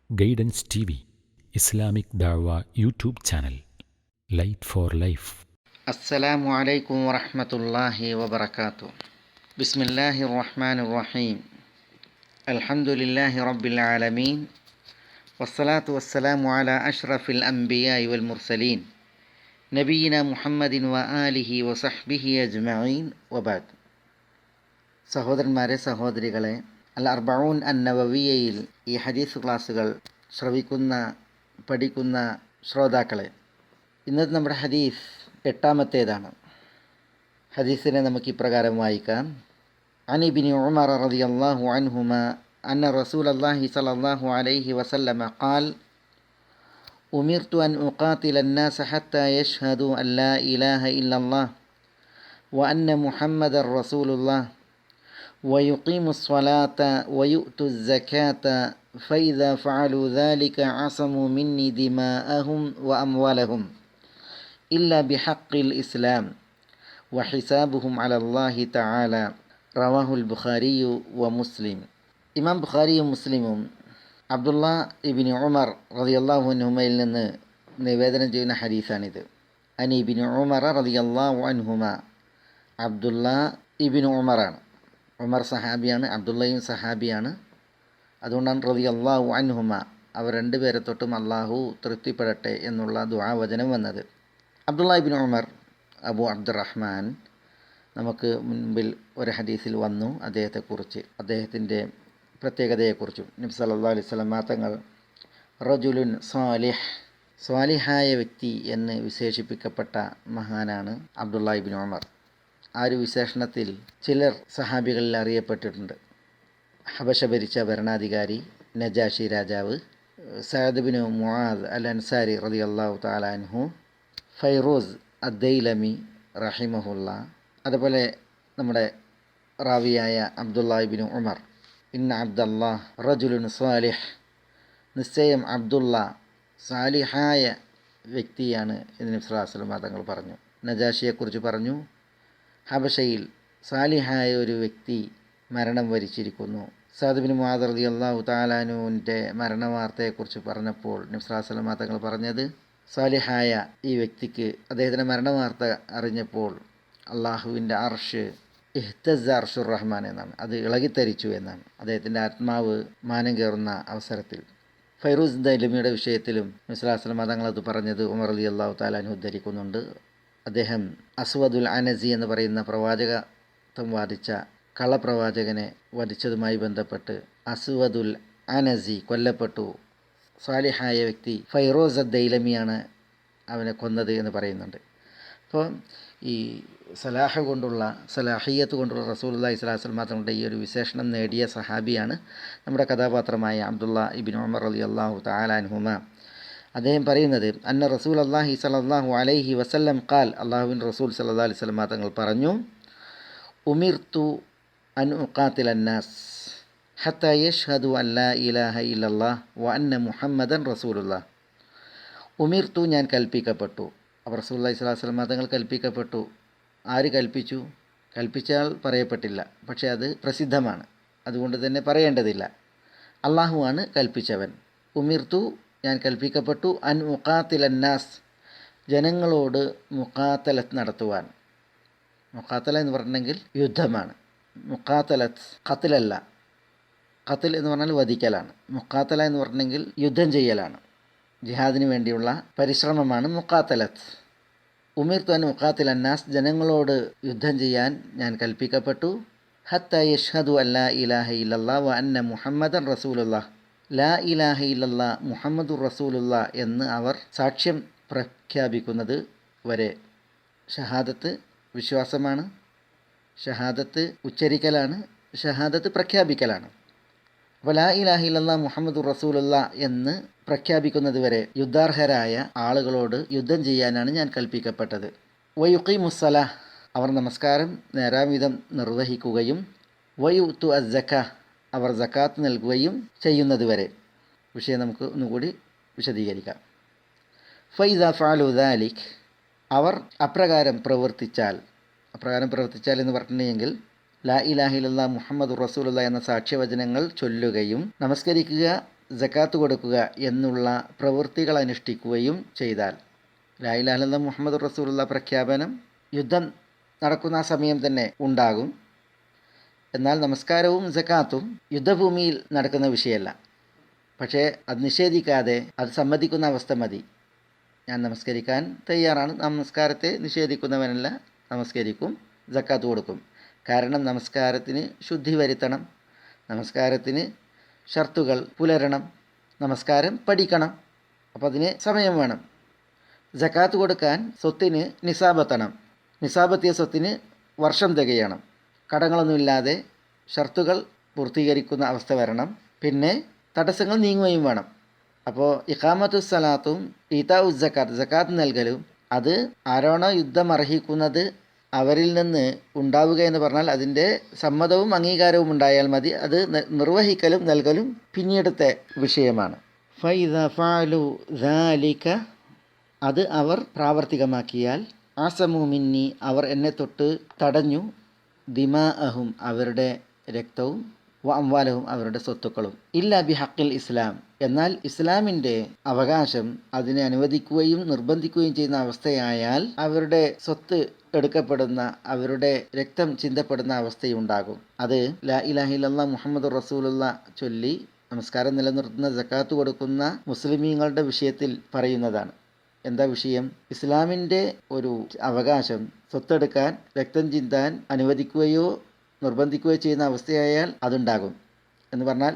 Guidance T V Islamic ദഅവ YouTube channel. Light for life. അസ്സലാമു അലൈക്കും വറഹ്മത്തുള്ളാഹി വബറകാതുഹു. ബിസ്മില്ലാഹിർ റഹ്മാനിർ റഹീം. അൽഹംദുലില്ലാഹി റബ്ബിൽ ആലമീൻ. വസ്സലാത്തു വസ്സലാമു അലാ അഷ്റഫിൽ അംബിയാഇ വൽ മുർസലീൻ നബിയിന മുഹമ്മദിൻ വ ആലിഹി വസഹ്ബിഹി അജ്മഈൻ വബഅദ്. സഹോദരന്മാരെ, സഹോദരികളെ, അൽ അർബഊൻ അൻ-നവവിയ്യയിൽ ഈ ഹദീസ് ക്ലാസ്സുകൾ ശ്രവിക്കുന്ന, പഠിക്കുന്ന ശ്രോതാക്കളെ, ഇന്നത്തെ നമ്മുടെ ഹദീസ് 8-ാമത്തേതാണ്. ഹദീസിനെ നമുക്ക് ഇപ്രകാരം വായിക്കാം. അൻ ഇബ്നി ഉമർ റളിയല്ലാഹു അൻഹുമാ അന്ന റസൂലല്ലാഹി സ്വല്ലല്ലാഹു അലൈഹി വസല്ലമ ഖാൽ ഉമിർതു അൻ ഉഖാതില അന്നാസ ഹത്താ യശ്ഹദു അൻ ലാ ഇലാഹ ഇല്ലല്ലാഹ് വ അന്ന മുഹമ്മദർ റസൂലുള്ളാഹ് ويقيموا الصلاة ويؤتوا الزكاة فإذا فعلوا ذلك عصموا مني دماءهم وأموالهم إلا بحق الإسلام وحسابهم على الله تعالى. رواه البخاري ومسلم. ഇമാം ബുഖാരിയും മുസ്ലിമും അബ്ദുള്ള ഇബ്നു ഉമർ റളിയല്ലാഹു അൻഹുമയിൽ നിന്ന് നിവേദനം ചെയ്യുന്ന ഹദീസാണിത്. അൻ ഇബ്നു ഉമർ റളിയല്ലാഹു അൻഹുമ, അബ്ദുള്ള ഇബ്നു ഉമറാണ്. ഉമർ സഹാബിയാണ്, അബ്ദുള്ളയും സഹാബിയാണ്. അതുകൊണ്ടാണ് റളിയല്ലാഹു അൻഹുമ, അവർ രണ്ടുപേരെ തൊട്ടും അള്ളാഹു തൃപ്തിപ്പെടട്ടെ എന്നുള്ള ദുആ വചനം വന്നത്. അബ്ദുള്ള ഇബ്നു ഉമർ അബു അബ്ദുറഹ്മാൻ നമുക്ക് മുൻപിൽ ഒരു ഹദീസിൽ വന്നു. അദ്ദേഹത്തെക്കുറിച്ച്, അദ്ദേഹത്തിൻ്റെ പ്രത്യേകതയെക്കുറിച്ചും നബി സല്ലല്ലാഹു അലൈഹി വസല്ലം തങ്ങൾ റജുലുൻ സാലിഹ്, സ്വാലിഹായ വ്യക്തി എന്ന് വിശേഷിപ്പിക്കപ്പെട്ട മഹാനാണ് അബ്ദുള്ള ഇബ്നു ഉമർ. ആ ഒരു വിശേഷണത്തിൽ ചിലർ സഹാബികളിൽ അറിയപ്പെട്ടിട്ടുണ്ട്. ഹബശ ഭരിച്ച ഭരണാധികാരി നജാഷി രാജാവ്, സഅദ് ബിൻ മുആദ് അൽ അൻസാരി റളിയല്ലാഹു തആല അൻഹു, ഫൈറൂസ് അദ്ദൈലമി റഹിമഹുല്ല, അതുപോലെ നമ്മുടെ റാവിയായ അബ്ദുള്ള ഇബ്നു ഉമർ. ഇന്ന അബ്ദല്ലാഹ് റജുലുൻ സാലിഹ്, നിശ്ചയം അബ്ദുള്ള സാലിഹായ വ്യക്തിയാണ് എന്ന് നബി സല്ലല്ലാഹു അലൈഹി വസല്ലം തങ്ങൾ പറഞ്ഞു. നജാഷിയെക്കുറിച്ച് പറഞ്ഞു, ഹബശയിൽ സാലിഹായ ഒരു വ്യക്തി മരണം വരിച്ചിരിക്കുന്നു. സഅദ് ബിൻ മുആദ് റളിയല്ലാഹു തആല അൻഹുവിൻ്റെ മരണവാർത്തയെക്കുറിച്ച് പറഞ്ഞപ്പോൾ നബി സല്ലല്ലാഹു അലൈഹി വസല്ലം തങ്ങൾ പറഞ്ഞത്, സാലിഹായ ഈ വ്യക്തിക്ക് അദ്ദേഹത്തിൻ്റെ മരണവാർത്ത അറിഞ്ഞപ്പോൾ അള്ളാഹുവിൻ്റെ അർഷ്, ഇഹ്തസ്സ അർഷുർ റഹ്മാൻ എന്നാണ്, അത് ഇളകിത്തരിച്ചു എന്നാണ്. അദ്ദേഹത്തിൻ്റെ ആത്മാവ് മാനം കയറുന്ന അവസരത്തിൽ ഫൈറൂസ് ദൈലമിയുടെ വിഷയത്തിലും നബി സല്ലല്ലാഹു അലൈഹി വസല്ലം തങ്ങൾ അത് പറഞ്ഞത് ഉമർ റളിയല്ലാഹു തആല അൻഹു ഉദ്ധരിക്കുന്നുണ്ട്. അദ്ദേഹം അസ്വദുൽ അനസി എന്ന് പറയുന്ന പ്രവാചകത്വം വാദിച്ച കള്ളപ്രവാചകനെ വധിച്ചതുമായി ബന്ധപ്പെട്ട് അസ്വദുൽ അനസി കൊല്ലപ്പെട്ടു. സാലിഹായ വ്യക്തി ഫൈറൂസ് ദൈലമിയാണ് അവനെ കൊന്നത് എന്ന് പറയുന്നുണ്ട്. അപ്പോൾ ഈ സലാഹ് കൊണ്ടുള്ള, സലാഹിയത്ത് കൊണ്ടുള്ള റസൂലുള്ളാഹി സ്വല്ലല്ലാഹു അലൈഹി വസല്ലം തങ്ങളുടെ ഈ ഒരു വിശേഷണം നേടിയ സഹാബിയാണ് നമ്മുടെ കഥാപാത്രമായ അബ്ദുള്ള ഇബ്നു ഉമർ റളിയല്ലാഹു തആല അൻഹുമ. അദ്ദേഹം പറയുന്നത്, അന്ന റസൂലുള്ളാഹി സ്വല്ലല്ലാഹു അലൈഹി വസല്ലം ഖാൽ, അള്ളാഹുവിൻ റസൂൽ സ്വല്ലല്ലാഹു അലൈഹി വസല്ലം തങ്ങൾ പറഞ്ഞു, ഉമിർതു അൻ ഉഖാതില അന്നാസ് ഹത്താ യശ്ഹദു അൻ ലാ ഇലാഹ ഇല്ലല്ലാഹ് വ അന്ന മുഹമ്മദൻ റസൂലുള്ളാഹ്. ഉമിർതു, ഞാൻ കൽപ്പിക്കപ്പെട്ടു. അപ്പോൾ റസൂലുള്ളാഹി സ്വല്ലല്ലാഹു അലൈഹി വസല്ലം തങ്ങൾ കൽപ്പിക്കപ്പെട്ടു. ആര് കൽപ്പിച്ചു? കൽപ്പിച്ചാൽ പറയപ്പെട്ടില്ല, പക്ഷേ അത് പ്രസിദ്ധമാണ്, അതുകൊണ്ട് തന്നെ പറയേണ്ടതില്ല. അള്ളാഹുവാണ് കൽപ്പിച്ചവൻ. ഉമിർതു, ഞാൻ കൽപ്പിക്കപ്പെട്ടു, അൻ മുഖാത്തിൽ അന്നാസ്, ജനങ്ങളോട് മുഖാത്തലത്ത് നടത്തുവാൻ. മുഖാത്തല എന്ന് പറഞ്ഞെങ്കിൽ യുദ്ധമാണ്. മുഖാത്തലത്ത് ഖത്ലല്ല, ഖത്ൽ എന്ന് പറഞ്ഞാൽ വധിക്കലാണ്. മുഖാത്തല എന്ന് പറഞ്ഞെങ്കിൽ യുദ്ധം ചെയ്യലാണ്, ജിഹാദിന് വേണ്ടിയുള്ള പരിശ്രമമാണ് മുഖാത്തലത്ത്. ഉമിർതു അൻ മുഖാത്തിൽ അന്നാസ്, ജനങ്ങളോട് യുദ്ധം ചെയ്യാൻ ഞാൻ കൽപ്പിക്കപ്പെട്ടു. ഹത്താ യശ്ഹദു അൻ ലാ ഇലാഹ ഇല്ലല്ലാഹ് വ അന്ന മുഹമ്മദൻ റസൂലുള്ളാഹ്, ലാ ഇലാഹ ഇല്ലല്ലാ മുഹമ്മദുർ റസൂലുള്ളാ എന്ന് അവർ സാക്ഷ്യം പ്രഖ്യാപിക്കുന്നത് വരെ. ഷഹാദത്ത് വിശ്വാസമാണ്, ഷഹാദത്ത് ഉച്ചരിക്കലാണ്, ഷഹാദത്ത് പ്രഖ്യാപിക്കലാണ്. അപ്പോൾ ലാ ഇലാഹ ഇല്ലല്ലാ മുഹമ്മദുർ റസൂലുള്ളാ എന്ന് പ്രഖ്യാപിക്കുന്നത് വരെ യുദ്ധാർഹരായ ആളുകളോട് യുദ്ധം ചെയ്യാനാണ് ഞാൻ കൽപ്പിക്കപ്പെട്ടത്. വയുഖീമുസ്സലാഹ്, അവർ നമസ്കാരം നേരാംവിധം നിർവഹിക്കുകയും വയുത്തു അസ്സക്കാ, അവർ സക്കാത്ത് നൽകുകയും ചെയ്യുന്നത് വരെ. വിഷയം നമുക്ക് ഒന്നുകൂടി വിശദീകരിക്കാം. ഫൈദാ ഫഅലു ദാലിക്, അവർ അപ്രകാരം പ്രവർത്തിച്ചാൽ എന്ന് പറഞ്ഞിട്ടുണ്ടെങ്കിൽ ലാ ഇലാഹ ഇല്ലല്ലാഹ് മുഹമ്മദുർ റസൂലുള്ളാഹ് എന്ന സാക്ഷ്യവചനങ്ങൾ ചൊല്ലുകയും നമസ്കരിക്കുക, സക്കാത്ത് കൊടുക്കുക എന്നുള്ള പ്രവൃത്തികൾ അനുഷ്ഠിക്കുകയും ചെയ്താൽ, ലാ ഇലാഹ ഇല്ലല്ലാഹ് മുഹമ്മദുർ റസൂലുള്ളാഹ് പ്രഖ്യാപനം യുദ്ധം നടക്കുന്ന ആ സമയം തന്നെ ഉണ്ടാകും. എന്നാൽ നമസ്കാരവും സക്കാത്തും യുദ്ധഭൂമിയിൽ നടക്കുന്ന വിഷയമല്ല. പക്ഷേ അത് നിഷേധിക്കാതെ അത് സമ്മതിക്കുന്ന അവസ്ഥ മതി. ഞാൻ നമസ്കരിക്കാൻ തയ്യാറാണ്, നമസ്കാരത്തെ നിഷേധിക്കുന്നവനല്ല, നമസ്കരിക്കും, സക്കാത്ത് കൊടുക്കും. കാരണം നമസ്കാരത്തിന് ശുദ്ധി വരുത്തണം, നമസ്കാരത്തിന് ഷർത്തുകൾ പുലരണം, നമസ്കാരം പഠിക്കണം. അപ്പോൾ അതിന് സമയം വേണം. സക്കാത്ത് കൊടുക്കാൻ സ്വത്തിന് നിസാബെത്തണം, നിസാബെത്തിയ സ്വത്തിന് വർഷം തികയണം, കടങ്ങളൊന്നുമില്ലാതെ ഷർത്തുകൾ പൂർത്തീകരിക്കുന്ന അവസ്ഥ വരണം, പിന്നെ തടസ്സങ്ങൾ നീങ്ങുകയും വേണം. അപ്പോൾ ഇഖാമത്തു സലാത്തും ഈതാഉ സക്കാത്ത്, സക്കാത്ത് നൽകലും അത് ആരാണോ യുദ്ധം അർഹിക്കുന്നത് അവരിൽ നിന്ന് ഉണ്ടാവുക എന്ന് പറഞ്ഞാൽ അതിൻ്റെ സമ്മതവും അംഗീകാരവും ഉണ്ടായാൽ മതി. അത് നിർവഹിക്കലും നൽകലും പിന്നീടത്തെ വിഷയമാണ്. ഫൈദ ഫഅലു ദാലിക, അത് അവർ പ്രാവർത്തികമാക്കിയാൽ, ആസമു മിന്നി, അവർ എന്നെ തൊട്ട് തടഞ്ഞു, ദിമാഅഹും, അവരുടെ രക്തവും, വ അംവാലഹും, അവരുടെ സ്വത്തുക്കളും, ഇല്ലാ ബി ഹഖിൽ ഇസ്ലാം, എന്നാൽ ഇസ്ലാമിൻ്റെ അവകാശം അതിനെ അനുവദിക്കുകയും നിർബന്ധിക്കുകയും ചെയ്യുന്ന അവസ്ഥയായാൽ അവരുടെ സ്വത്ത് എടുക്കപ്പെടുന്ന, അവരുടെ രക്തം ചിന്തപ്പെടുന്ന അവസ്ഥയുണ്ടാകും. അത് ലാ ഇലാഹ ഇല്ലല്ലാഹ് മുഹമ്മദുർ റസൂലുള്ളാഹ് ചൊല്ലി നമസ്കാരം നിലനിർത്തുന്ന, സക്കാത്ത് കൊടുക്കുന്ന മുസ്ലിമീങ്ങളുടെ വിഷയത്തിൽ പറയുന്നതാണ്. എന്താ വിഷയം? ഇസ്ലാമിൻ്റെ ഒരു അവകാശം സ്വത്തെടുക്കാൻ, രക്തം ചിന്താൻ അനുവദിക്കുകയോ നിർബന്ധിക്കുകയോ ചെയ്യുന്ന അവസ്ഥയായാൽ അതുണ്ടാകും. എന്ന് പറഞ്ഞാൽ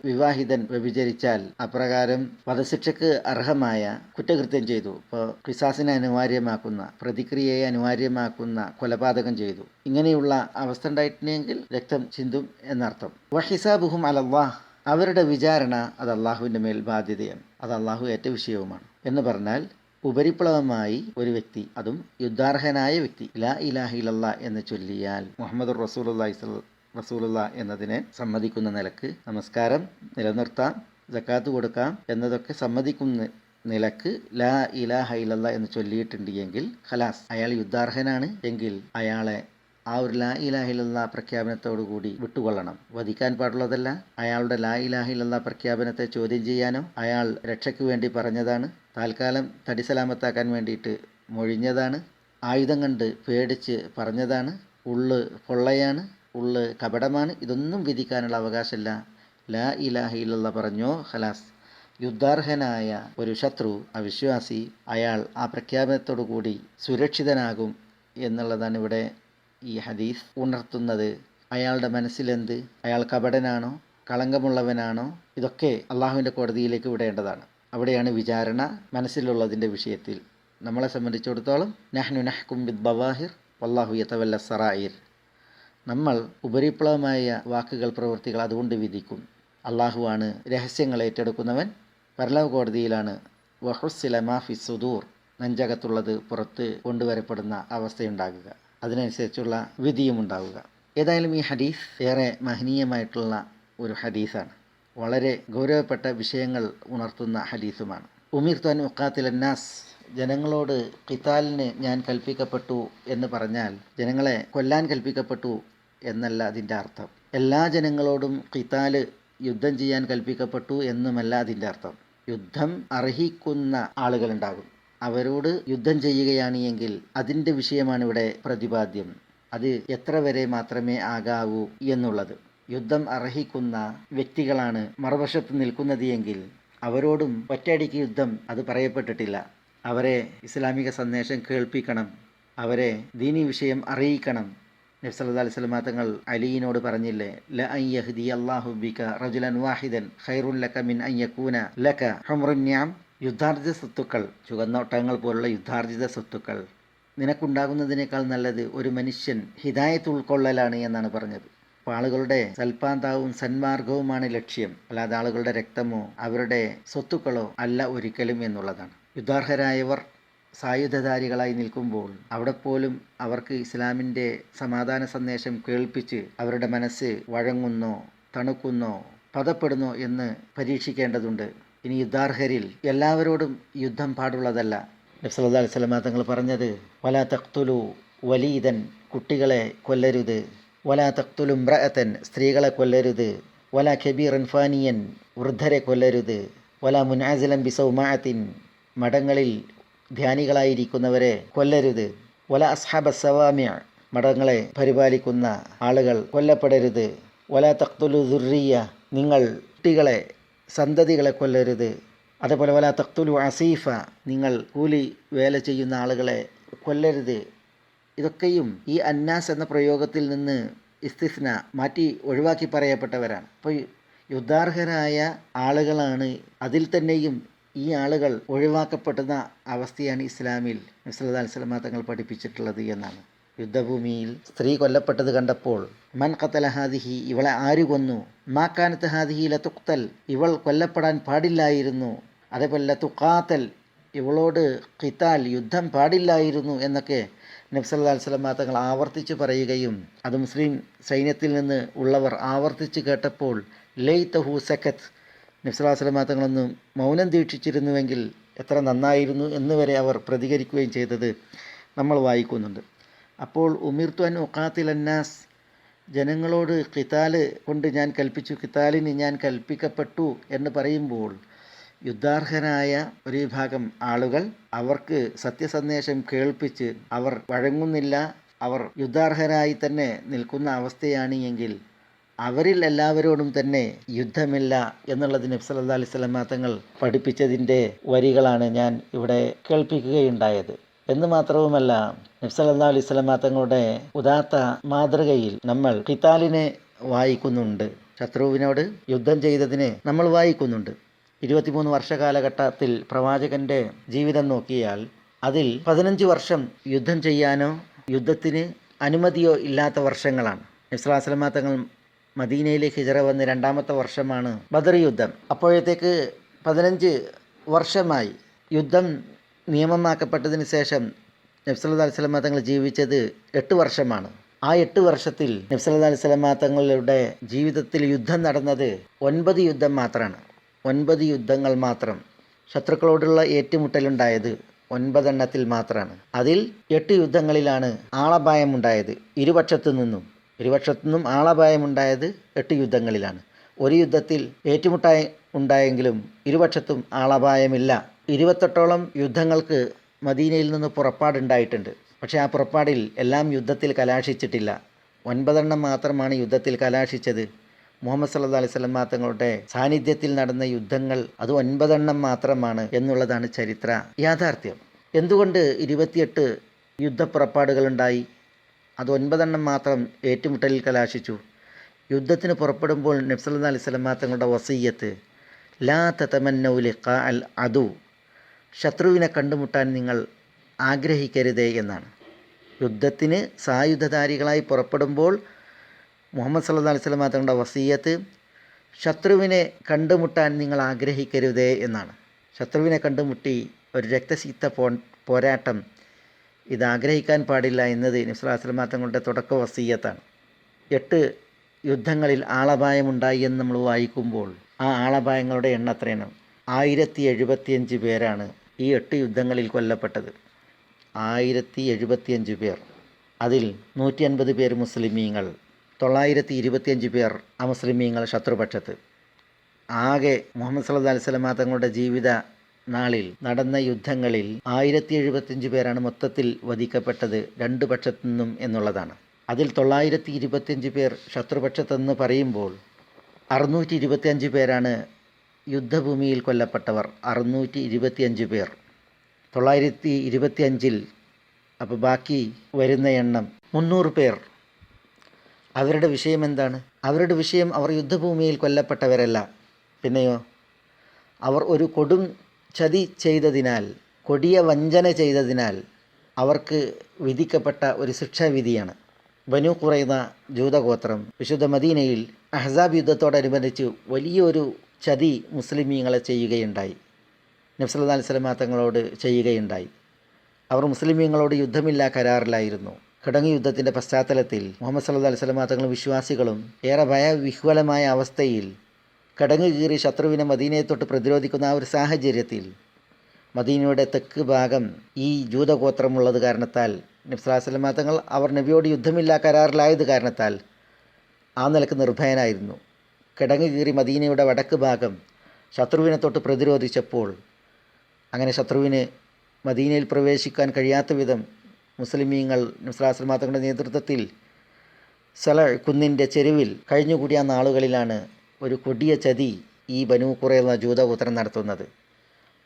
വിവാഹിതൻ വ്യഭിചരിച്ചാൽ, അപ്രകാരം വധശിക്ഷയ്ക്ക് അർഹമായ കുറ്റകൃത്യം ചെയ്തു, ഇപ്പോൾ ഖിസാസിനെ അനിവാര്യമാക്കുന്ന, പ്രതിക്രിയയെ അനിവാര്യമാക്കുന്ന കൊലപാതകം ചെയ്തു, ഇങ്ങനെയുള്ള അവസ്ഥ ഉണ്ടായിട്ടുണ്ടെങ്കിൽ രക്തം ചിന്തും എന്നർത്ഥം. വഹിസാബുഹും അലല്ലാഹ്, അവരുടെ വിചാരണ അത് അള്ളാഹുവിൻ്റെ മേൽ ബാധ്യതയാണ്, അത് അള്ളാഹു ഏറ്റ വിഷയവുമാണ്. എന്ന് പറഞ്ഞാൽ ഉപരിപ്ലവമായി ഒരു വ്യക്തി, അതും യുദ്ധാർഹനായ വ്യക്തി, ലാ ഇലാഹ ഇല്ലല്ലാഹ് എന്ന് ചൊല്ലിയാൽ, മുഹമ്മദുർ റസൂലുള്ളാഹ് എന്നതിനെ സമ്മതിക്കുന്ന നിലക്ക് നമസ്കാരം നിലനിർത്താം, സക്കാത്ത് കൊടുക്കാം എന്നതൊക്കെ സമ്മതിക്കുന്ന നിലക്ക് ലാ ഇലാഹ ഇല്ലല്ലാഹ് എന്ന് ചൊല്ലിയിട്ടുണ്ട് എങ്കിൽ ഖലാസ്, അയാൾ യുദ്ധാർഹനാണ് എങ്കിൽ അയാളെ ആ ഒരു ലാ ഇലാഹ ഇല്ലല്ലാഹ് പ്രഖ്യാപനത്തോടു കൂടി വിട്ടുകൊള്ളണം. വധിക്കാൻ പാടുള്ളതല്ല. അയാളുടെ ലാ ഇലാഹ ഇല്ലല്ലാഹ് പ്രഖ്യാപനത്തെ ചോദ്യം ചെയ്യാനോ, അയാൾ രക്ഷയ്ക്ക് വേണ്ടി പറഞ്ഞതാണ്, താൽക്കാലം തടിസലാമത്താക്കാൻ വേണ്ടിയിട്ട് മൊഴിഞ്ഞതാണ്, ആയുധം കണ്ട് പേടിച്ച് പറഞ്ഞതാണ്, ഉള്ള് പൊള്ളയാണ്, ഉള്ള് കപടമാണ്, ഇതൊന്നും വിധിക്കാനുള്ള അവകാശമില്ല. ലാ ഇലാഹ ഇല്ലല്ലാഹ് പറഞ്ഞോ ഖലാസ്. യുദ്ധാർഹനായ ഒരു ശത്രു, അവിശ്വാസി, അയാൾ ആ പ്രഖ്യാപനത്തോടു കൂടി സുരക്ഷിതനാകും എന്നുള്ളതാണ് ഇവിടെ ഈ ഹദീസ് ഉണർത്തുന്നത്. അയാളുടെ മനസ്സിലെന്ത്, അയാൾ കപടനാണോ, കളങ്കമുള്ളവനാണോ, ഇതൊക്കെ അള്ളാഹുവിൻ്റെ കോടതിയിലേക്ക് വിടേണ്ടതാണ്. അവിടെയാണ് വിചാരണ മനസ്സിലുള്ളതിൻ്റെ വിഷയത്തിൽ. നമ്മളെ സംബന്ധിച്ചിടത്തോളം നഹ്നു നഹ്കും ബിദ്ദവാഹിർ വല്ലാഹു യതവല്ല സറായിർ, നമ്മൾ ഉപരിപ്ലവമായ വാക്കുകൾ, പ്രവൃത്തികൾ അതുകൊണ്ട് വിധിക്കും. അള്ളാഹുവാണ് രഹസ്യങ്ങൾ ഏറ്റെടുക്കുന്നവൻ. പരലോക കോടതിയിലാണ് വഹുസ്സില മാഫി സുദൂർ, നെഞ്ചകത്തുള്ളത് പുറത്ത് കൊണ്ടുവരപ്പെടുന്ന അവസ്ഥയുണ്ടാകുക, അതിനനുസരിച്ചുള്ള വിധിയും ഉണ്ടാവുക. ഏതായാലും ഈ ഹദീസ് ഏറെ മഹനീയമായിട്ടുള്ള ഒരു ഹദീസാണ്, വളരെ ഗൗരവപ്പെട്ട വിഷയങ്ങൾ ഉണർത്തുന്ന ഹദീസുമാണ്. ഉമിർതു അൻ ഉഖാതില നാസ്, ജനങ്ങളോട് ഖിതാലിന് ഞാൻ കൽപ്പിക്കപ്പെട്ടു എന്ന് പറഞ്ഞാൽ ജനങ്ങളെ കൊല്ലാൻ കൽപ്പിക്കപ്പെട്ടു എന്നല്ല അതിൻ്റെ അർത്ഥം. എല്ലാ ജനങ്ങളോടും ഖിതാല്, യുദ്ധം ചെയ്യാൻ കൽപ്പിക്കപ്പെട്ടു എന്നുമല്ല അതിൻ്റെ അർത്ഥം. യുദ്ധം അർഹിക്കുന്ന ആളുകളുണ്ടാകും, അവരോട് യുദ്ധം ചെയ്യുകയാണ് എങ്കിൽ അതിൻ്റെ വിഷയമാണ് ഇവിടെ പ്രതിപാദ്യം. അത് എത്ര വരെ മാത്രമേ ആകാവൂ എന്നുള്ളത്. യുദ്ധം അർഹിക്കുന്ന വ്യക്തികളാണ് മറുവശത്ത് നിൽക്കുന്നത് എങ്കിൽ അവരോടും ഒറ്റയടിക്ക് യുദ്ധം അത് പറയപ്പെട്ടിട്ടില്ല. അവരെ ഇസ്ലാമിക സന്ദേശം കേൾപ്പിക്കണം, അവരെ ദീനി വിഷയം അറിയിക്കണം. നബി സല്ലല്ലാഹു അലൈഹി വസല്ലം തങ്ങൾ അലിയിനോട് പറഞ്ഞില്ലേ, ല അൻ യഹ്ദി അല്ലാഹു ബിക റജുലൻ വാഹിദൻ ഖൈറുൻ ലക മിൻ അൻ യകൂന ലക ഹുംറുൻ നിഅം, യുദ്ധാർജിത സ്വത്തുക്കൾ, ചുവന്ന ഒട്ടകങ്ങൾ പോലുള്ള യുദ്ധാർജിത സ്വത്തുക്കൾ നിനക്കുണ്ടാകുന്നതിനേക്കാൾ നല്ലത് ഒരു മനുഷ്യൻ ഹിദായത്ത് ഉൾക്കൊള്ളലാണ് എന്നാണ് പറഞ്ഞത്. അപ്പോൾ ആളുകളുടെ സൽപാന്താവും സന്മാർഗവുമാണ് ലക്ഷ്യം, അല്ലാതെ ആളുകളുടെ രക്തമോ അവരുടെ സ്വത്തുക്കളോ അല്ല ഒരിക്കലും എന്നുള്ളതാണ്. യുദ്ധാർഹരായവർ സായുധധാരികളായി നിൽക്കുമ്പോൾ അവിടെ പോലും അവർക്ക് ഇസ്ലാമിൻ്റെ സമാധാന സന്ദേശം കേൾപ്പിച്ച് അവരുടെ മനസ്സ് വഴങ്ങുന്നോ തണുക്കുന്നോ പദപ്പെടുന്നോ എന്ന് പരീക്ഷിക്കേണ്ടതുണ്ട്. ഇനി യുദ്ധാർഹരിൽ എല്ലാവരോടും യുദ്ധം പാടുള്ളതല്ല. നബി സല്ലല്ലാഹു അലൈഹി വസല്ലം തങ്ങൾ പറഞ്ഞത്, വലാ തഖ്തുലു വലീദൻ, കുട്ടികളെ കൊല്ലരുത്, വലാ തഖ്തുലു ഇംറഅതൻ, സ്ത്രീകളെ കൊല്ലരുത്, വല കബീറൻ ഫാനിയൻ, വൃദ്ധരെ കൊല്ലരുത്. വല മുനാസിലൻ ബിസൗമാഅത്തിൻ, മഠങ്ങളിൽ ധ്യാനികളായിരിക്കുന്നവരെ കൊല്ലരുത്. വല അസ്ഹാബ സവാമിഅ, മഠങ്ങളെ പരിപാലിക്കുന്ന ആളുകൾ കൊല്ലപ്പെടരുത്. വല തഖ്തുലു ദുർരിയ, നിങ്ങൾ കുട്ടികളെ സന്തതികളെ കൊല്ലരുത്. അതേപോലെ വല തഖ്തുലു അസീഫ, നിങ്ങൾ കൂലി വേല ചെയ്യുന്ന ആളുകളെ കൊല്ലരുത്. ഇതൊക്കെയും ഈ അന്നാസ് എന്ന പ്രയോഗത്തിൽ നിന്ന് ഇസ്തിസ്ന മാറ്റി ഒഴിവാക്കി പറയപ്പെട്ടവരാണ്. അപ്പോൾ യുദ്ധാർഹരായ ആളുകളാണ്. അതിൽ തന്നെയും ഈ ആളുകൾ ഒഴിവാക്കപ്പെടുന്ന അവസ്ഥയാണ് ഇസ്ലാമിൽ നബി സല്ലല്ലാഹു അലൈഹി വസല്ലം തങ്ങൾ പഠിപ്പിച്ചിട്ടുള്ളത് എന്നാണ്. യുദ്ധഭൂമിയിൽ സ്ത്രീ കൊല്ലപ്പെട്ടത് കണ്ടപ്പോൾ മൻ ഖതല ഹാദിഹി, ഇവളെ ആര് കൊന്നു? മാ കാനത്ത് ഹാദിഹി ലതുഖ്തൽ, ഇവൾ കൊല്ലപ്പെടാൻ പാടില്ലായിരുന്നു. അതേപോലെ ലതുഖാതൽ, ഇവളോട് ഖിതാൽ, യുദ്ധം പാടില്ലായിരുന്നു എന്നൊക്കെ നബി സല്ലല്ലാഹു അലൈഹി വസല്ലം തങ്ങൾ ആവർത്തിച്ച് പറയുകയും അത് മുസ്ലിം സൈന്യത്തിൽ നിന്ന് ഉള്ളവർ ആവർത്തിച്ച് കേട്ടപ്പോൾ ലൈതഹു സക്കത്ത്, നബി സല്ലല്ലാഹു അലൈഹി വസല്ലം തങ്ങളൊന്ന് മൗനം ദീക്ഷിച്ചിരുന്നുവെങ്കിൽ എത്ര നന്നായിരുന്നു എന്ന് വരെ അവർ പ്രതികരിക്കുകയും ചെയ്തത് നമ്മൾ വായിക്കുന്നുണ്ട്. അപ്പോൾ ഉമിർതു അൻ ഉഖാതിൽ അന്നാസ്, ജനങ്ങളോട് ഖിതാല് കൊണ്ട് ഞാൻ കൽപ്പിച്ചു, ഖിതാലിന് ഞാൻ കൽപ്പിക്കപ്പെട്ടു എന്ന് പറയുമ്പോൾ യുദ്ധാർഹരായ ഒരു വിഭാഗം ആളുകൾ അവർക്ക് സത്യസന്ദേശം കേൾപ്പിച്ച് അവർ വഴങ്ങുന്നില്ല, അവർ യുദ്ധാർഹരായി തന്നെ നിൽക്കുന്ന അവസ്ഥയാണ് എങ്കിൽ അവരിൽ എല്ലാവരോടും തന്നെ യുദ്ധമില്ല എന്നുള്ളത് നബി സല്ലല്ലാഹു അലൈഹി വസല്ലം തങ്ങൾ പഠിപ്പിച്ചതിൻ്റെ വരികളാണ് ഞാൻ ഇവിടെ കേൾപ്പിക്കുകയുണ്ടായത്. എന്ന് മാത്രവുമല്ല, നബി സല്ലല്ലാഹു അലൈഹി വസല്ലം തങ്ങളുടെ ഉദാത്ത മാതൃകയിൽ നമ്മൾ ഖിതാലിനെ വായിക്കുന്നുണ്ട്. ശത്രുവിനോട് യുദ്ധം ചെയ്തതിനെ നമ്മൾ വായിക്കുന്നുണ്ട്. 23 വർഷകാലഘട്ടത്തിൽ പ്രവാചകൻ്റെ ജീവിതം നോക്കിയാൽ അതിൽ 15 വർഷം യുദ്ധം ചെയ്യാനോ യുദ്ധത്തിന് അനുമതിയോ ഇല്ലാത്ത വർഷങ്ങളാണ്. നബി സല്ലല്ലാഹു അലൈഹി വസല്ലം തങ്ങൾ മദീനയിലേക്ക് ഹിജറ വന്ന് 2ാമത്തെ വർഷമാണ് ബദർ യുദ്ധം. അപ്പോഴത്തേക്ക് 15 വർഷമായി. യുദ്ധം നിയമമാക്കപ്പെട്ടതിന് ശേഷം നബി സല്ലല്ലാഹു അലൈഹി വസല്ലം തങ്ങൾ ജീവിച്ചത് 8 വർഷമാണ്. ആ 8 വർഷത്തിൽ നബി സല്ലല്ലാഹു അലൈഹി വസല്ലം തങ്ങളുടെ ജീവിതത്തിൽ യുദ്ധം നടന്നത് 9 യുദ്ധം മാത്രമാണ്. 9 യുദ്ധങ്ങൾ മാത്രം. ശത്രുക്കളോടുള്ള ഏറ്റുമുട്ടലുണ്ടായത് 9 എണ്ണത്തിൽ മാത്രമാണ്. അതിൽ 8 യുദ്ധങ്ങളിലാണ് ആളപായമുണ്ടായത്. ഇരുപക്ഷത്തു നിന്നും ആളപായമുണ്ടായത് 8 യുദ്ധങ്ങളിലാണ്. ഒരു യുദ്ധത്തിൽ ഏറ്റുമുട്ടായി ഉണ്ടായെങ്കിലും ഇരുപക്ഷത്തും ആളപായമില്ല. 28ഓളം യുദ്ധങ്ങൾക്ക് മദീനയിൽ നിന്ന് പുറപ്പാടുണ്ടായിട്ടുണ്ട്. പക്ഷേ ആ പുറപ്പാടിൽ എല്ലാം യുദ്ധത്തിൽ കലാശിച്ചിട്ടില്ല. 9 എണ്ണം മാത്രമാണ് യുദ്ധത്തിൽ കലാശിച്ചത്. മുഹമ്മദ് സല്ലല്ലാഹു അലൈഹി വസല്ലം തങ്ങളുടെ സാന്നിധ്യത്തിൽ നടന്ന യുദ്ധങ്ങൾ അത് 9 എണ്ണം മാത്രമാണ് എന്നുള്ളതാണ് ചരിത്ര യാഥാർത്ഥ്യം. എന്തുകൊണ്ട് 28 യുദ്ധപ്പുറപ്പാടുകളുണ്ടായി? അത് 9 എണ്ണം മാത്രം ഏറ്റുമുട്ടലിൽ കലാശിച്ചു. യുദ്ധത്തിന് പുറപ്പെടുമ്പോൾ നബി സല്ലല്ലാഹു അലൈഹി വസല്ലം തങ്ങളുടെ വസിയ്യത്ത് ലാ തതമന്നൗ ലിഖാ അൽ അദു, ശത്രുവിനെ കണ്ടുമുട്ടാൻ നിങ്ങൾ ആഗ്രഹിക്കരുതേ എന്നാണ്. യുദ്ധത്തിന് സായുധധാരികളായി പുറപ്പെടുമ്പോൾ മുഹമ്മദ് സല്ലല്ലാഹു അലൈഹി വസല്ലം തങ്ങളുടെ വസിയ്യത്ത് ശത്രുവിനെ കണ്ടുമുട്ടാൻ നിങ്ങൾ ആഗ്രഹിക്കരുതേ എന്നാണ്. ശത്രുവിനെ കണ്ടുമുട്ടി ഒരു രക്തസിക്ത പോരാട്ടം ഇത് ആഗ്രഹിക്കാൻ പാടില്ല എന്നത് നബി സല്ലല്ലാഹു അലൈഹി വസല്ലം തങ്ങളുടെ തുടക്ക വസിയ്യത്താണ്. 8 യുദ്ധങ്ങളിൽ ആളപായമുണ്ടായി എന്ന് നമ്മൾ വായിക്കുമ്പോൾ ആ ആളപായങ്ങളുടെ എണ്ണം എത്രയാണ്? 1075 പേരാണ് ഈ 8 യുദ്ധങ്ങളിൽ കൊല്ലപ്പെട്ടത്. 1075 പേർ. അതിൽ 150 പേർ മുസ്ലിമീങ്ങൾ, 925 പേർ അമുസ്ലിമീങ്ങൾ ശത്രുപക്ഷത്ത്. ആകെ മുഹമ്മദ് സല്ലല്ലാഹു അലൈഹി വസല്ലം തങ്ങളുടെ ജീവിത നാളിൽ നടന്ന യുദ്ധങ്ങളിൽ 1075 പേരാണ് മൊത്തത്തിൽ വധിക്കപ്പെട്ടത് 2 പക്ഷത്തു നിന്നും എന്നുള്ളതാണ്. അതിൽ 925 പേർ ശത്രുപക്ഷത്തെന്ന് പറയുമ്പോൾ 625 പേരാണ് യുദ്ധഭൂമിയിൽ കൊല്ലപ്പെട്ടവർ. 625 പേർ 925-ൽ. അപ്പോൾ ബാക്കി വരുന്ന എണ്ണം 300 പേർ. അവരുടെ വിഷയം എന്താണ്? അവരുടെ വിഷയം അവർ യുദ്ധഭൂമിയിൽ കൊല്ലപ്പെട്ടവരല്ല. പിന്നെയോ അവർ ഒരു കൊടും ചതി ചെയ്തതിനാൽ, കൊടിയ വഞ്ചന ചെയ്തതിനാൽ അവർക്ക് വിധിക്കപ്പെട്ട ഒരു ശിക്ഷാവിധിയാണ്. ബനു ഖുറൈദ ജൂതഗോത്രം വിശുദ്ധ മദീനയിൽ അഹ്സാബ് യുദ്ധത്തോടനുബന്ധിച്ച് വലിയൊരു ചതി മുസ്ലിമീങ്ങളെ ചെയ്യുകയുണ്ടായി. നബി സല്ലല്ലാഹു അലൈഹി വസല്ലം തങ്ങളോട് ചെയ്യുകയുണ്ടായി. അവർ മുസ്ലിമീങ്ങളോട് യുദ്ധമില്ല കരാറിലായിരുന്നു. കിടങ്ങ് യുദ്ധത്തിൻ്റെ പശ്ചാത്തലത്തിൽ മുഹമ്മദ് സല്ലല്ലാഹു അലൈഹി വസല്ലം തങ്ങൾ വിശ്വാസികളും ഏറെ ഭയവിഹ്വലമായ അവസ്ഥയിൽ കിടങ്ങ് കീറി ശത്രുവിനെ മദീനയെ തൊട്ട് പ്രതിരോധിക്കുന്ന ആ ഒരു സാഹചര്യത്തിൽ മദീനയുടെ തെക്ക് ഭാഗം ഈ ജൂതഗോത്രമുള്ളത് കാരണത്താൽ നബി സല്ലല്ലാഹു അലൈഹി വസല്ലം തങ്ങൾ അവർ നബിയോട് യുദ്ധമില്ല കരാറിലായത് കാരണത്താൽ ആ നിലക്ക് നിർഭയനായിരുന്നു. കിടങ്ങ് കീറി മദീനയുടെ വടക്ക് ഭാഗം ശത്രുവിനെ തൊട്ട് പ്രതിരോധിച്ചപ്പോൾ, അങ്ങനെ ശത്രുവിന് മദീനയിൽ പ്രവേശിക്കാൻ കഴിയാത്ത വിധം മുസ്ലിമീങ്ങൾ നബി സല്ലല്ലാഹു അലൈഹി വസല്ലം തങ്ങളുടെ നേതൃത്വത്തിൽ സല കുന്നിൻ്റെ ചെരുവിൽ കഴിഞ്ഞുകൂടിയ നാളുകളിലാണ് ഒരു കൊടിയ ചതി ഈ ബനൂ ഖുറൈള ജൂതഗോത്രം നടത്തുന്നത്.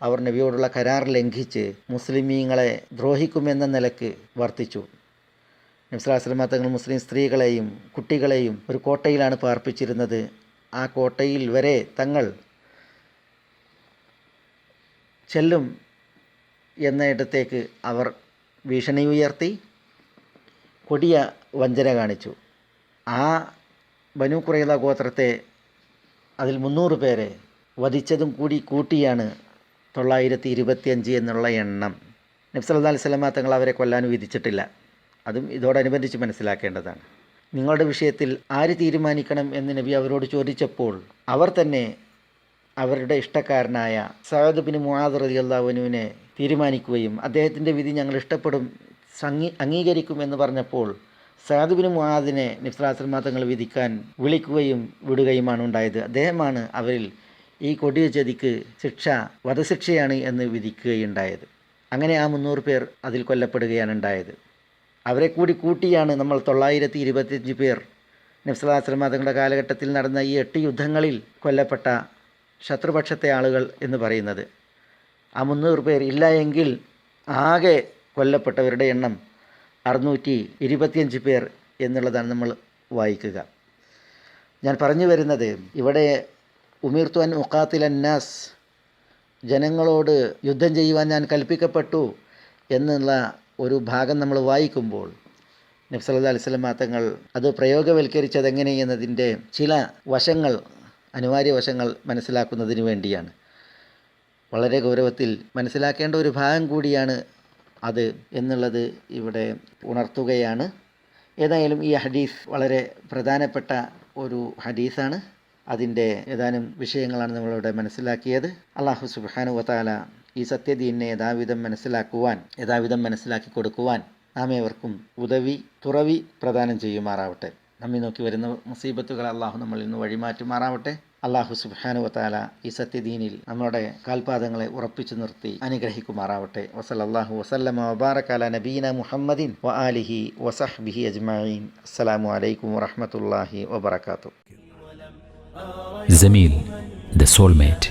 അവർ നബിയോടുള്ള കരാർ ലംഘിച്ച് മുസ്ലിമീങ്ങളെ ദ്രോഹിക്കുമെന്ന നിലക്ക് വർത്തിച്ചു. നബി സല്ലല്ലാഹു അലൈഹി വസല്ലം തങ്ങൾ മുസ്ലിം സ്ത്രീകളെയും കുട്ടികളെയും ഒരു കോട്ടയിലാണ് പാർപ്പിച്ചിരുന്നത്. ആ കോട്ടയിൽ വരെ തങ്ങൾ ചെല്ലും എന്നയിടത്തേക്ക് അവർ ഭീഷണി ഉയർത്തി കൊടിയ വഞ്ചന കാണിച്ചു. ആ ബനൂ ഖുറൈള ഗോത്രത്തെ, അതിൽ 300 പേരെ വധിച്ചതും കൂടി കൂട്ടിയാണ് 925 എന്നുള്ള എണ്ണം. നബി സല്ലല്ലാഹു അലൈഹി വസല്ലം തങ്ങൾ അവരെ കൊല്ലാൻ വിധിച്ചിട്ടില്ല. അതും ഇതോടനുബന്ധിച്ച് മനസ്സിലാക്കേണ്ടതാണ്. നിങ്ങളുടെ വിഷയത്തിൽ ആര് തീരുമാനിക്കണം എന്ന് നബി അവരോട് ചോദിച്ചപ്പോൾ അവർ തന്നെ അവരുടെ ഇഷ്ടക്കാരനായ സഅദ് ബിൻ മുആദ് റളിയല്ലാഹു അൻഹുവിനെ തീരുമാനിക്കുകയും അദ്ദേഹത്തിൻ്റെ വിധി ഞങ്ങൾ ഇഷ്ടപ്പെടും, അംഗീകരിക്കുമെന്ന് പറഞ്ഞപ്പോൾ സഅദ് ബിൻ മുആദിനെ നബി സല്ലല്ലാഹു അലൈഹി വസല്ലം തങ്ങൾ വിധിക്കാൻ വിളിക്കുകയും വിടുകയുമാണ് ഉണ്ടായത്. അദ്ദേഹമാണ് അവരിൽ ഈ കൊടിയ ചതിക്ക് വധശിക്ഷയാണ് എന്ന് വിധിക്കുകയുണ്ടായത്. അങ്ങനെ ആ 300 പേർ അതിൽ കൊല്ലപ്പെടുകയാണ് ഉണ്ടായത്. അവരെ കൂടി കൂട്ടിയാണ് നമ്മൾ 925 പേർ നബി സല്ലല്ലാഹു അലൈഹി വസല്ലം തങ്ങളുടെ കാലഘട്ടത്തിൽ നടന്ന ഈ 8 യുദ്ധങ്ങളിൽ കൊല്ലപ്പെട്ട ശത്രുപക്ഷത്തെ ആളുകൾ എന്ന് പറയുന്നത്. ആ 300 പേർ ഇല്ല എങ്കിൽ ആകെ കൊല്ലപ്പെട്ടവരുടെ എണ്ണം 625 പേർ എന്നുള്ളതാണ് നമ്മൾ വായിക്കുക. ഞാൻ പറഞ്ഞു വരുന്നത്, ഇവിടെ ഉമിർതു അൻ ഉഖാത്തില അന്നാസ്, ജനങ്ങളോട് യുദ്ധം ചെയ്യുവാൻ ഞാൻ കൽപ്പിക്കപ്പെട്ടു എന്നുള്ള ഒരു ഭാഗം നമ്മൾ വായിക്കുമ്പോൾ നബി സല്ലല്ലാഹു അലൈഹി വസല്ലം തങ്ങൾ അത് പ്രയോഗവൽക്കരിച്ചത് എങ്ങനെയെന്നതിൻ്റെ ചില വശങ്ങൾ, അനിവാര്യ വശങ്ങൾ മനസ്സിലാക്കുന്നതിന് വേണ്ടിയാണ്. വളരെ ഗൗരവത്തിൽ മനസ്സിലാക്കേണ്ട ഒരു ഭാഗം കൂടിയാണ് അത് എന്നുള്ളത് ഇവിടെ ഉണർത്തുകയാണ്. ഏതായാലും ഈ ഹദീസ് വളരെ പ്രധാനപ്പെട്ട ഒരു ഹദീസാണ്. അതിൻ്റെ ഏതാനും വിഷയങ്ങളാണ് നമ്മളിവിടെ മനസ്സിലാക്കിയത്. അല്ലാഹു സുബ്ഹാനഹു വ തആല ഈ സത്യദീനിനെ യഥാവിധം മനസ്സിലാക്കി കൊടുക്കുവാൻ നാം ഏവർക്കും തുറവി പ്രദാനം ചെയ്യുമാറാവട്ടെ. നമ്മെ നോക്കി വരുന്ന മുസീബത്തുകൾ അള്ളാഹു നമ്മളിൽ നിന്ന് വഴിമാറ്റുമാറാവട്ടെ. അള്ളാഹു സുബ്ഹാനഹു വ തആല ഈ സത്യദീനിൽ നമ്മുടെ കാൽപാദങ്ങളെ ഉറപ്പിച്ചു നിർത്തി അനുഗ്രഹിക്കുമാറാവട്ടെ. വസല്ലല്ലാഹു വസല്ലമ വബാറക അലാ നബീന മുഹമ്മദിൻ വ ആലിഹി വസഹ്ബിഹി അജ്മഈൻ. അസ്സലാമു അലൈക്കും വറഹ്മത്തുള്ളാഹി വബറകാതുഹു. Zameel, the soulmate.